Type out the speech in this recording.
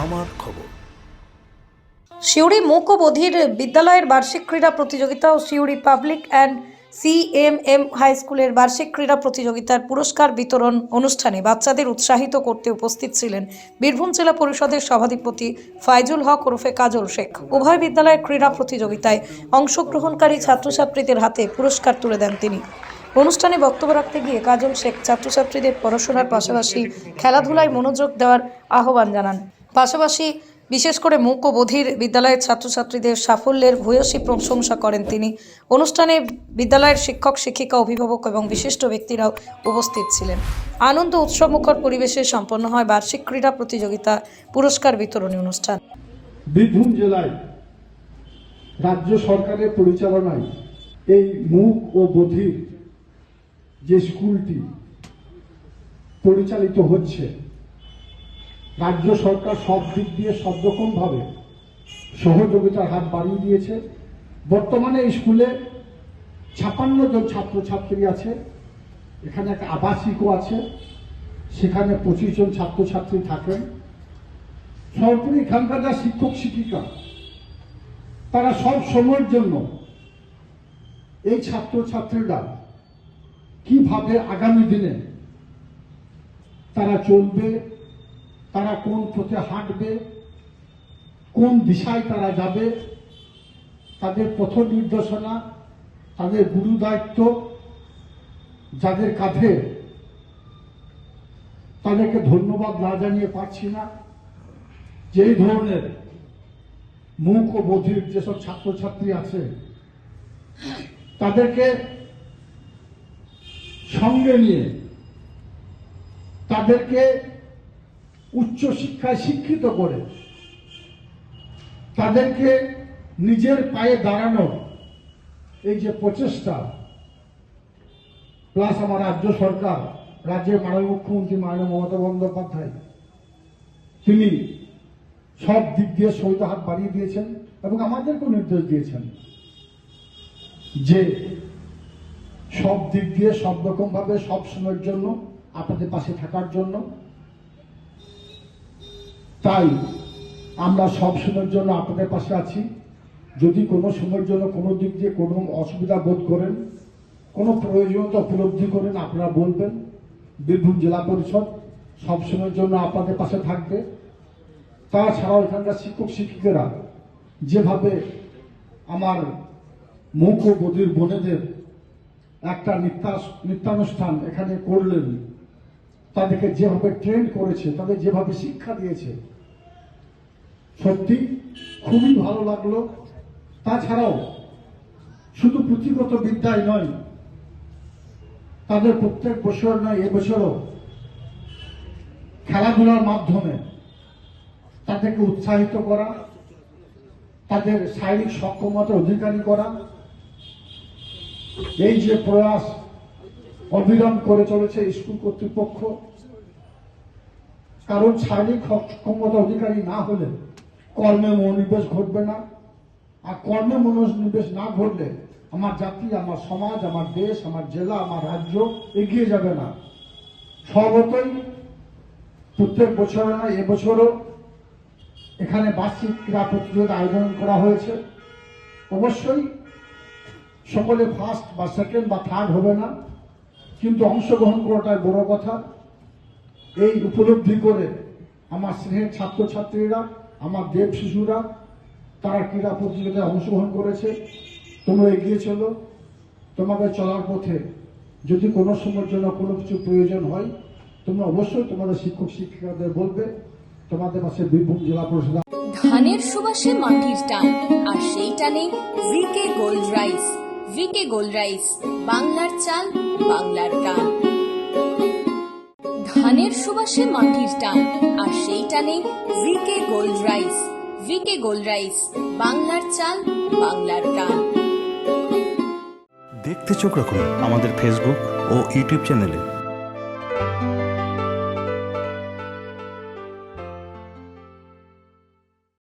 আমার খবর। সিউড়ি মূক ও বধির বিদ্যালয়ের বার্ষিক ক্রীড়া প্রতিযোগিতা ও Suri public and CMM high স্কুলের বার্ষিক ক্রীড়া প্রতিযোগিতার পুরস্কার বিতরণ অনুষ্ঠানে বাচ্চাদের উৎসাহিত করতে উপস্থিত ছিলেন বীরভূম জেলা পরিষদের সভাধিপতি ফাইজুল হক ওরফে কাজল শেখ। উভয় বিদ্যালয়ের ক্রীড়া প্রতিযোগিতায় অংশগ্রহণকারী ছাত্রছাত্রীদের হাতে পুরস্কার তুলে দেন তিনি। অনুষ্ঠানে বক্তব্য রাখতে গিয়ে কাজল শেখ ছাত্রছাত্রীদের পড়াশোনার পাশাপাশি খেলাধুলায় মনোযোগ দেওয়ার আহ্বান জানান। পাশাপাশি বিশেষ করে মূক ও বধির বিদ্যালয়ের ছাত্রছাত্রীদের সাফল্যের ভূয়সী প্রশংসা করেন তিনি। অনুষ্ঠানে বিদ্যালয়ের শিক্ষক শিক্ষিকা অভিভাবক এবং বিশিষ্ট ব্যক্তিরাও উপস্থিত ছিলেন। আনন্দ উৎসবমুখর পরিবেশে সম্পন্ন হয় বার্ষিক ক্রীড়া প্রতিযোগিতা পুরস্কার বিতরণী অনুষ্ঠান। বীরভূম জেলায় রাজ্য সরকারের পরিচালনায় এই মূক ও বধির যে স্কুলটি পরিচালিত হচ্ছে, রাজ্য সরকার সব দিক দিয়ে সব রকমভাবে সহযোগিতার হাত বাড়িয়ে দিয়েছে। বর্তমানে এই স্কুলে ৫৬ জন ছাত্রছাত্রী আছে, এখানে একটা আবাসিকও আছে, সেখানে ২৫ জন ছাত্রছাত্রী থাকেন। সর্বোপরি এখানকার যা শিক্ষক শিক্ষিকা, তারা সব সময়ের জন্য এই ছাত্রছাত্রীরা কিভাবে আগামী দিনে তারা চলবে, তারা কোন পথে হাঁটবে, কোন দিশায় তারা যাবে, তাদের পথ নির্দেশনা, তাদের গুরু দায়িত্ব যাদের কাঁধে, তাদেরকে ধন্যবাদ না জানিয়ে পারছি না। যেই ধরনের মূক ও বধির যেসব ছাত্রছাত্রী আছে, তাদেরকে সঙ্গে নিয়ে তাদেরকে উচ্চ শিক্ষায় শিক্ষিত করে তাদেরকে নিজের পায়ে দাঁড়ানোর এই যে প্রচেষ্টা, প্লাস আমার রাজ্য সরকার, রাজ্যের মাননীয় মুখ্যমন্ত্রী মাননীয় মমতা বন্দ্যোপাধ্যায়, তিনি সব দিক দিয়ে সহিত হাত বাড়িয়ে দিয়েছেন এবং আমাদেরকেও নির্দেশ দিয়েছেন যে সব দিক দিয়ে সব রকম ভাবে সব সময়ের জন্য আপনাদের পাশে থাকার জন্য। তাই আমরা সব সময়ের জন্য আপনাদের পাশে আছি। যদি কোনো সময়ের জন্য কোনো দিক দিয়ে কোনো অসুবিধা বোধ করেন, কোনো প্রয়োজনীয়তা উপলব্ধি করেন, আপনারা বলবেন। বীরভূম জেলা পরিষদ সব সময়ের জন্য আপনাদের পাশে থাকবে। তাছাড়াও এখানকার শিক্ষক শিক্ষিকারা যেভাবে আমার মূক ও বধির বোনেদের একটা নৃত্যানুষ্ঠান এখানে করলেন, তাদেরকে যেভাবে ট্রেন করেছে, তাদের যেভাবে শিক্ষা দিয়েছে, সত্যি খুবই ভালো লাগলো। তাছাড়াও শুধু পুঁথিগত বিদ্যায় নয়, তাদের প্রত্যেক বছর নয়, এবছরও খেলাধুলার মাধ্যমে তাদেরকে উৎসাহিত করা, তাদের শারীরিক সক্ষমতার অধিকারী করা, এই যে প্রয়াস অবিরাম করে চলেছে স্কুল কর্তৃপক্ষ। কারণ শারীরিক সক্ষমতা অধিকারী না হলে কর্মে মনোনিবেশ ঘটবে না, আর কর্মে মনোনিবেশ না ঘটলে আমার জাতি, আমার সমাজ, আমার দেশ, আমার জেলা, আমার রাজ্য এগিয়ে যাবে না। স্বভাবতই প্রত্যেক বছর নয়, এবছরও এখানে বার্ষিক ক্রীড়া প্রতিযোগিতা আয়োজন করা হয়েছে। অবশ্যই সকলে ফার্স্ট বা সেকেন্ড বা থার্ড হবে না, কিন্তু অংশগ্রহণ করাটাই বড় কথা। এই উপলব্ধি করে আমার স্নেহের ছাত্রছাত্রীরা, আমার দেব শিশুরা, তারা ক্রীড়া প্রতিযোগিতায় অংশগ্রহণ করেছে। তোমরা এগিয়ে চলো। তোমাদের চলার পথে যদি কোনো সময়ের জন্য কোনো কিছু প্রয়োজন হয়, তোমরা অবশ্যই তোমাদের শিক্ষক শিক্ষিকাদের বলবে। তোমাদের পাশে বীরভূম জেলা পরিষদ। ধানের সুবাসে মাটির টান, আর সেই টানে V K gold rice. V K gold rice, বাংলার চাল, বাংলার গান। ধানের সুবাসে মাটির টান, আর সেই টানে V K gold rice. V K gold rice, বাংলার চাল, বাংলার গান। দেখতে চোখ রাখুন আমাদের ফেসবুক ও ইউটিউব চ্যানেলে।